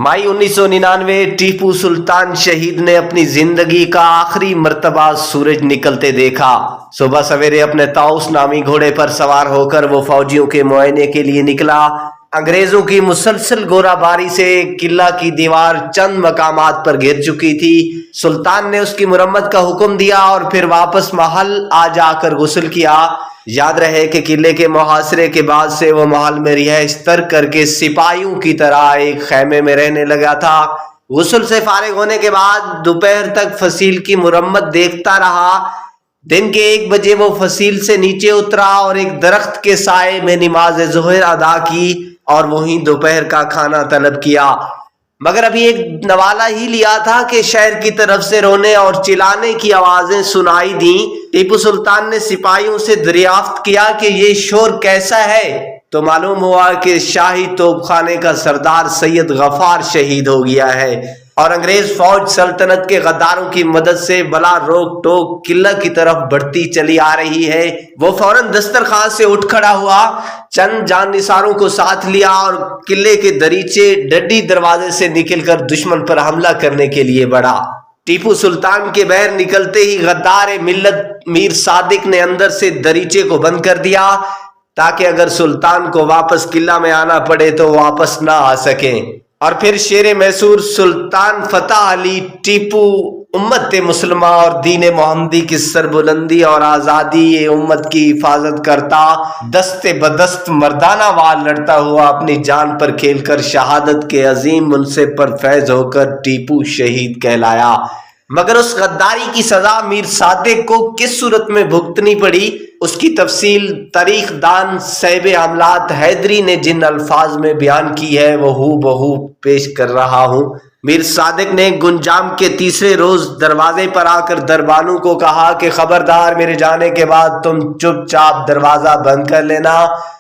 मई 1999 टीपू सुल्तान शहीद ने अपनी जिंदगी का आखिरी मर्तबा सूरज निकलते देखा। सुबह सवेरे अपने ताउस नामी घोड़े पर सवार होकर वो फौजियों के मुआयने के लिए निकला। अंग्रेजों की मुसलसल गोराबारी से किला की दीवार चंद मकामात पर गिर चुकी थी। सुल्तान ने उसकी मुरम्मत का हुक्म दिया और फिर वापस महल आ जाकर गुस्ल किया। याद रहे कि किले के मुहासरे के बाद से वो महल में रिहाइश तर्क करके सिपाहियों की तरह एक खैमे में रहने लगा था। गुस्ल से फारिग होने के बाद दोपहर तक फसील की मुरम्मत देखता रहा। दिन के 1 बजे वो फसील से नीचे उतरा और एक दरख्त के साए में नमाज ज़ोहर अदा की और वहीं दोपहर का खाना तलब किया। मगर अभी एक नवाला ही लिया था कि शहर की तरफ से रोने और चिल्लाने की आवाजें सुनाई दी। टीपू सुल्तान ने सिपाहियों से दरियाफ्त किया कि ये शोर कैसा है, तो मालूम हुआ कि शाही तोपखाने का सरदार सैयद गफार शहीद हो गया है और अंग्रेज फौज सल्तनत के गद्दारों की मदद से बला रोक टोक किला की तरफ बढ़ती चली आ रही है। वो फौरन दस्तरखान से उठ खड़ा हुआ, चंद जाननिसारों को साथ लिया और किले के दरीचे डड्डी दरवाजे से निकलकर दुश्मन पर हमला करने के लिए बढ़ा। टीपू सुल्तान के बहर निकलते ही गद्दार मिल्लत मीर सादिक ने अंदर से दरीचे को बंद कर दिया ताकि अगर सुल्तान को वापस किला में आना पड़े तो वापस ना आ सके। और फिर शेर मैसूर सुल्तान फतेह अली टीपू उम्मत मुसलमा और दीन मोहम्मदी की सरबुलंदी और आज़ादी ये उम्मत की हिफाजत करता दस्ते बदस्त मर्दाना वार लड़ता हुआ अपनी जान पर खेलकर शहादत के अजीम मुनसिब पर फैज होकर टीपू शहीद कहलाया। मगर उस गद्दारी की सजा मीर सादिक को किस सूरत में भुगतनी पड़ी, उसकी तफसील तारीख दान सैब अमलात हैदरी ने जिन अल्फाज में बयान की है वो हू बहू पेश कर रहा हूँ। मीर सादिक ने गुंजाम के तीसरे रोज दरवाजे पर आकर दरबानों को कहा कि खबरदार, मेरे जाने के बाद तुम चुपचाप दरवाजा बंद कर लेना।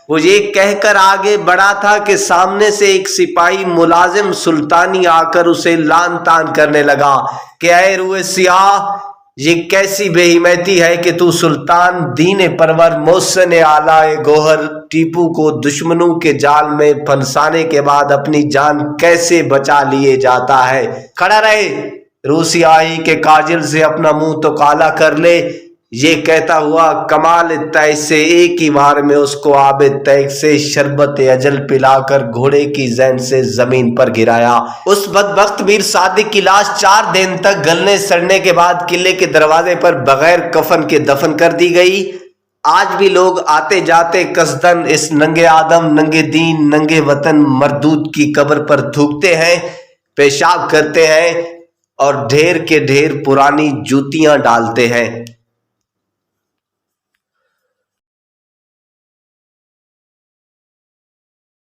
वो ये कहकर आगे बढ़ा था कि सामने से एक सिपाही मुलाजिम सुल्तानी आकर उसे लान तान करने लगा कि ऐ रूए सियाह, ये कैसी बेहिम्मती है कि तू सुल्तान दीन परवर मोहसिन आला गोहर टीपू को दुश्मनों के जाल में फंसाने के बाद अपनी जान कैसे बचा लिए जाता है। खड़ा रहे, रूसियाही के काजिल से अपना मुंह तो काला कर ले। ये कहता हुआ कमाल तय से एक ही बार में उसको आबे तय से शरबत अजल पिलाकर घोड़े की जैन से जमीन पर गिराया। उस बदबख्त मीर सादिक की लाश 4 दिन तक गलने सड़ने के बाद किले के दरवाजे पर बगैर कफन के दफन कर दी गई। आज भी लोग आते जाते कसदन इस नंगे आदम, नंगे दीन, नंगे वतन मरदूद की कब्र पर थूकते हैं, पेशाब करते हैं और ढेर के ढेर पुरानी जूतियां डालते हैं।